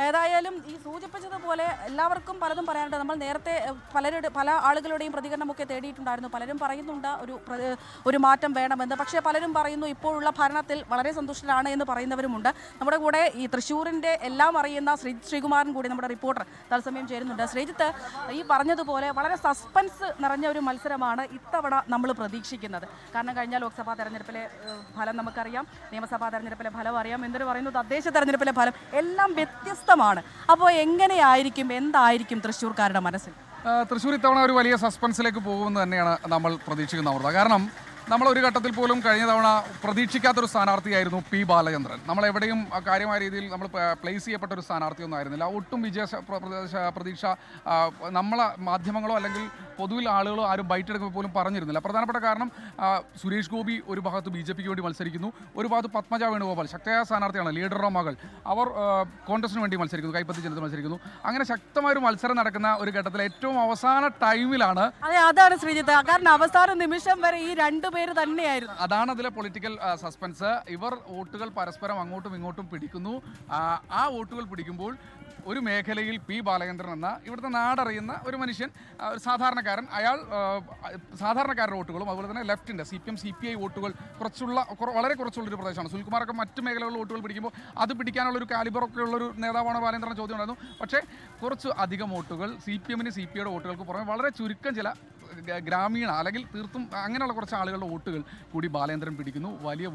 ഏതായാലും ഈ സൂചിപ്പിച്ചതുപോലെ എല്ലാവർക്കും പലതും പറയാനുണ്ട്. നമ്മൾ നേരത്തെ പല ആളുകളുടെയും പ്രതികരണമൊക്കെ തേടിയിട്ടുണ്ടായിരുന്നു. പലരും പറയുന്നുണ്ട് ഒരു മാറ്റം വേണമെന്ന്. പക്ഷേ പലരും പറയുന്നു ഇപ്പോഴുള്ള ഭരണത്തിൽ വളരെ സന്തുഷ്ടരാണ് എന്ന് പറയുന്നവരുമുണ്ട്. നമ്മുടെ കൂടെ ഈ തൃശ്ശൂരിൻ്റെ എല്ലാം അറിയുന്ന ശ്രീകുമാരൻ കൂടി നമ്മുടെ റിപ്പോർട്ടർ തത്സമയം ചേരുന്നുണ്ട്. ശ്രീജിത്ത്, ഈ പറഞ്ഞതുപോലെ വളരെ സസ്പെൻസ് നിറഞ്ഞ ഒരു മത്സരമാണ് ഇത്തവണ നമ്മൾ പ്രതീക്ഷിക്കുന്നത്. കാരണം കഴിഞ്ഞ ലോക്സഭാ തെരഞ്ഞെടുപ്പിലെ ഫലം നമുക്കറിയാം, നിയമസഭാ തെരഞ്ഞെടുപ്പിലെ ഫലം അറിയാം, എന്തൊരു പറയുന്നു തദ്ദേശ തെരഞ്ഞെടുപ്പിലെ ഫലം എല്ലാം വ്യത്യസ്തമാണ്. അപ്പോൾ എങ്ങനെയായിരിക്കും, എന്തായിരിക്കും തൃശ്ശൂർക്കാരുടെ മനസ്സിൽ? തൃശ്ശൂർ ഇത്തവണ ഒരു വലിയ സസ്പെൻസിലേക്ക് പോകുമെന്ന് തന്നെയാണ് നമ്മൾ പ്രതീക്ഷിക്കുന്നത്. കാരണം നമ്മളൊരു ഘട്ടത്തിൽ പോലും കഴിഞ്ഞ തവണ പ്രതീക്ഷിക്കാത്തൊരു സ്ഥാനാർത്ഥിയായിരുന്നു പി ബാലചന്ദ്രൻ. നമ്മളെവിടെയും കാര്യമായ രീതിയിൽ നമ്മൾ പ്ലേസ് ചെയ്യപ്പെട്ട ഒരു സ്ഥാനാർത്ഥിയൊന്നും ആയിരുന്നില്ല. ഒട്ടും പ്രതീക്ഷ നമ്മളെ മാധ്യമങ്ങളോ അല്ലെങ്കിൽ പൊതുവിൽ ആളുകളോ ആരും ബൈറ്റെടുക്കുമ്പോൾ പോലും പറഞ്ഞിരുന്നില്ല. പ്രധാനപ്പെട്ട കാരണം സുരേഷ് ഗോപി ഒരു ഭാഗത്ത് BJPക്ക് വേണ്ടി മത്സരിക്കുന്നു, ഒരു ഭാഗത്ത് പത്മജ വേണുഗോപാൽ ശക്തയായ സ്ഥാനാർത്ഥിയാണ്, ലീഡറുടെ മകൾ, അവർ കോൺഗ്രസിന് വേണ്ടി മത്സരിക്കുന്നു, കൈപ്പത്തി ചിഹ്നത്തിൽ മത്സരിക്കുന്നു. അങ്ങനെ ശക്തമായൊരു മത്സരം നടക്കുന്ന ഒരു ഘട്ടത്തിൽ ഏറ്റവും അവസാന ടൈമിലാണ് അതാണ് ശ്രീജിത്ത്, കാരണം അവസാന നിമിഷം വരെ ഈ രണ്ട് പേര് തന്നെയായിരുന്നു. അതാണ് അതിലെ പൊളിറ്റിക്കൽ സസ്പെൻസ്. ഇവർ വോട്ടുകൾ പരസ്പരം അങ്ങോട്ടും ഇങ്ങോട്ടും പിടിക്കുന്നു. ആ വോട്ടുകൾ പിടിക്കുമ്പോൾ ഒരു മേഖലയിൽ പി ബാലചന്ദ്രൻ എന്ന ഇവിടുത്തെ നാടറിയുന്ന ഒരു മനുഷ്യൻ, ഒരു സാധാരണക്കാരൻ, അയാൾ സാധാരണക്കാരുടെ വോട്ടുകളും അതുപോലെ തന്നെ ലെഫ്റ്റിൻ്റെ CPM CPI വോട്ടുകൾ വളരെ കുറച്ചുള്ളൊരു പ്രദേശമാണ്. സുനിൽകുമാറൊക്കെ മറ്റ് മേഖലകളിൽ വോട്ടുകൾ പിടിക്കുമ്പോൾ അത് പിടിക്കാനുള്ളൊരു കാലിബറൊക്കെ ഉള്ളൊരു നേതാവാണ് ബാലചന്ദ്രൻ ചോദ്യം ഉണ്ടായിരുന്നു. പക്ഷേ കുറച്ച് അധികം വോട്ടുകൾ CPMന് CPIയുടെ വോട്ടുകൾക്ക് പുറമെ വളരെ ചുരുക്കം ചില ഗ്രാമീണ അല്ലെങ്കിൽ തീർത്തും അങ്ങനെയുള്ള കുറച്ച് ആളുകളുടെ വോട്ടുകൾ കൂടി ബാലചന്ദ്രൻ പിടിക്കുന്നു. വലിയ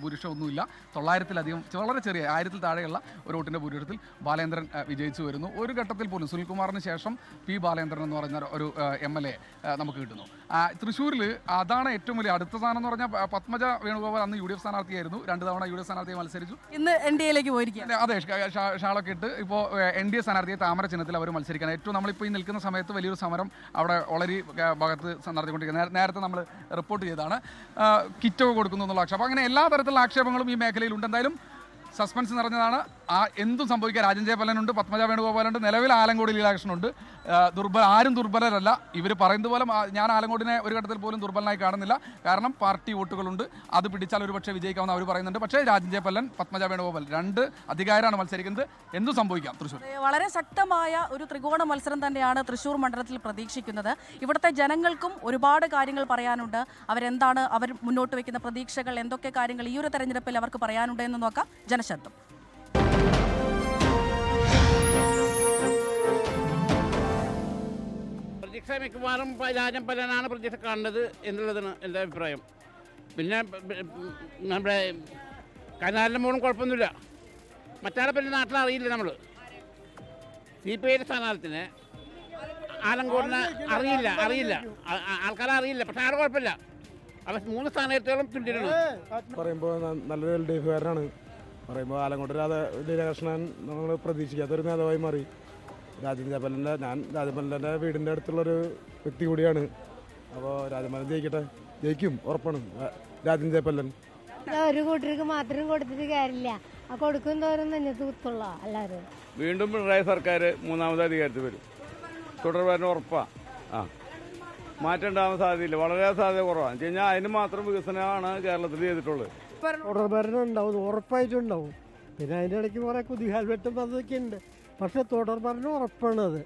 ഭൂരിപക്ഷമൊന്നുമില്ല, 900-ലധികം വളരെ ചെറിയ 1000-ൽ താഴെയുള്ള ഒരു വോട്ടിൻ്റെ ഭൂരിപക്ഷത്തിൽ ബാലചന്ദ്രൻ വിജയിച്ചു വരുന്നു. ഒരു ഘട്ടത്തിൽ പോലും സുനിൽകുമാറിന് ശേഷം പി ബാലചന്ദ്രൻ എന്ന് പറഞ്ഞ ഒരു MLA നമുക്ക് കിട്ടുന്നു. തൃശ്ശൂരിൽ അതാണ് ഏറ്റവും വലിയ അടുത്ത സ്ഥാനം എന്ന് പറഞ്ഞാൽ പത്മജ വേണുഗോപാൽ അന്ന് UDF സ്ഥാനാർത്ഥിയായിരുന്നു, 2 തവണ UDF സ്ഥാനാർത്ഥിയെ മത്സരിച്ചു. ഇന്ന് NDAയിലേക്ക് പോയിരിക്കുക. അതെ, ഷാളൊക്കെ ഇട്ട് ഇപ്പോൾ NDA സ്ഥാനാർത്ഥിയെ താമര ചിഹ്നത്തിൽ അവർ മത്സരിക്കാൻ ഏറ്റവും നമ്മളിപ്പോൾ ഈ നിൽക്കുന്ന സമയത്ത് വലിയൊരു സമരം അവിടെ വളരെ ഭാഗത്ത് നടത്തിക്കൊണ്ടിരിക്കുന്നത്. നേരത്തെ നമ്മൾ റിപ്പോർട്ട് ചെയ്തതാണ്. കിറ്റൊക്കെ കൊടുക്കുന്നു എന്നുള്ള ആക്ഷേപം, അങ്ങനെ എല്ലാ തരത്തിലുള്ള ആക്ഷേപങ്ങളും ഈ മേഖലയിലുണ്ട്. എന്തായാലും സസ്പെൻസ് നിറഞ്ഞതാണ്. എന്തും സംഭവിക്കുക. രാജൻ ജയപാലനുണ്ട്, പത്മജ വേണുഗോപാലുണ്ട്, നിലവിൽ ആലങ്കോട് ലീലാകൃഷ്ണനുണ്ട്. ആരും ദുർബലരല്ല. ഇവർ പറയുന്നത് പോലെ ഞാൻ ആലങ്കോടിനെ ഒരു ഘട്ടത്തിൽ പോലും ദുർബലനായി കാണുന്നില്ല. കാരണം പാർട്ടി വോട്ടുകളുണ്ട്, അത് പിടിച്ചാൽ ഒരു പക്ഷേ വിജയിക്കാമെന്ന് അവർ പറയുന്നുണ്ട്. പക്ഷേ രാജൻ ജയപാലൻ, പത്മജ വേണുഗോപാൽ 2 അധികാരമാണ് മത്സരിക്കുന്നത്. എന്തും സംഭവിക്കാം തൃശ്ശൂർ. വളരെ ശക്തമായ ഒരു ത്രികോണ മത്സരം തന്നെയാണ് തൃശ്ശൂർ മണ്ഡലത്തിൽ പ്രതീക്ഷിക്കുന്നത്. ഇവിടുത്തെ ജനങ്ങൾക്കും ഒരുപാട് കാര്യങ്ങൾ പറയാനുണ്ട്. അവരെന്താണ്, അവർ മുന്നോട്ട് വയ്ക്കുന്ന പ്രതീക്ഷകൾ, എന്തൊക്കെ കാര്യങ്ങൾ ഈ ഒരു തെരഞ്ഞെടുപ്പിൽ അവർക്ക് പറയാനുണ്ട് എന്ന് നോക്കാം. ജനശബ്ദം. പ്രതീക്ഷ മിക്കവാറും രാജൻ പലനാണ് പ്രതീക്ഷ കാണുന്നത് എന്നുള്ളതാണ് എൻ്റെ അഭിപ്രായം. പിന്നെ നമ്മുടെ കനാലിൻ്റെ മോളും കുഴപ്പമൊന്നുമില്ല. മറ്റാളെ പിന്നെ നാട്ടിൽ അറിയില്ല. നമ്മൾ CPI സ്ഥാനാർത്ഥിനെ ആലങ്കോടിനെ അറിയില്ല ആൾക്കാരെ അറിയില്ല. പക്ഷെ ആളെ കുഴപ്പമില്ല. അവർ 3 സ്ഥാനാർത്ഥികളും തുല്യരാണ്. പറയുമ്പോൾ നല്ലൊരു LDF കാരനാണ്. പറയുമ്പോൾ ആലങ്കോട് ലീലാകൃഷ്ണൻ നമ്മൾ പ്രതീക്ഷിക്കാത്തൊരു നേതാവായി മാറി. രാജൻ ജയപാലൻ്റെ വീടിൻ്റെ അടുത്തുള്ളൊരു വ്യക്തി കൂടിയാണ്. അപ്പോൾ രാജപാലൻ ജയിക്കും, ഉറപ്പാണ് രാജൻ ജയപാലൻ. ഒരു കൂട്ടർക്ക് മാത്രം കൊടുത്തിട്ട് കാര്യമില്ല, കൊടുക്കും തോറും തന്നെ തൂത്തുള്ള എല്ലാവരും. വീണ്ടും പിണറായി സർക്കാർ 3ാമത് അധികാരത്തിൽ വരും. തുടർഭരണം ഉറപ്പാണ്. മാറ്റം ഉണ്ടാകാൻ സാധ്യതയില്ല, വളരെ സാധ്യത കുറവാണ്. വെച്ച് കഴിഞ്ഞാൽ അതിന് മാത്രം വികസനമാണ് കേരളത്തിൽ ചെയ്തിട്ടുള്ളത്. തുടർഭരണം ഉണ്ടാവും, ഉറപ്പായിട്ടും ഉണ്ടാവും. പിന്നെ അതിൻ്റെ ഇടയ്ക്ക് കുറേ കുതികാൽവെട്ടും അതൊക്കെ ഉണ്ട്. പക്ഷെ തുടർഭരണം ഉറപ്പാണത്.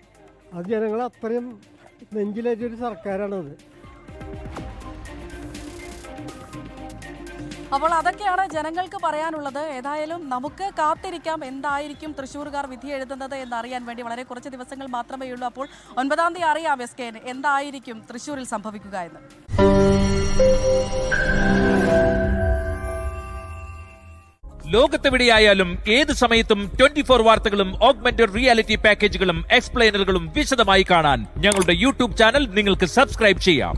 അത് ജനങ്ങൾ അത്രയും നെഞ്ചിലേറ്റൊരു സർക്കാരാണത്. അപ്പോൾ അതൊക്കെയാണ് ജനങ്ങൾക്ക് പറയാനുള്ളത്. ഏതായാലും നമുക്ക് കാത്തിരിക്കാം എന്തായിരിക്കും തൃശ്ശൂർകാർ വിധി എഴുതുന്നത് എന്നറിയാൻ വേണ്ടി. വളരെ കുറച്ച് ദിവസങ്ങൾ മാത്രമേ ഉള്ളൂ. അപ്പോൾ 9-ാം തീയതി അറിയാം SKN എന്തായിരിക്കും തൃശ്ശൂരിൽ സംഭവിക്കുക എന്ന്. ലോകത്തെവിടെയായാലും ഏത് സമയത്തും 24 വാർത്തകളും ഓഗ്മെന്റഡ് റിയാലിറ്റി പാക്കേജുകളും എക്സ്പ്ലെയിനറുകളും വിശദമായി കാണാൻ ഞങ്ങളുടെ YouTube ചാനൽ നിങ്ങൾക്ക് സബ്സ്ക്രൈബ് ചെയ്യാം.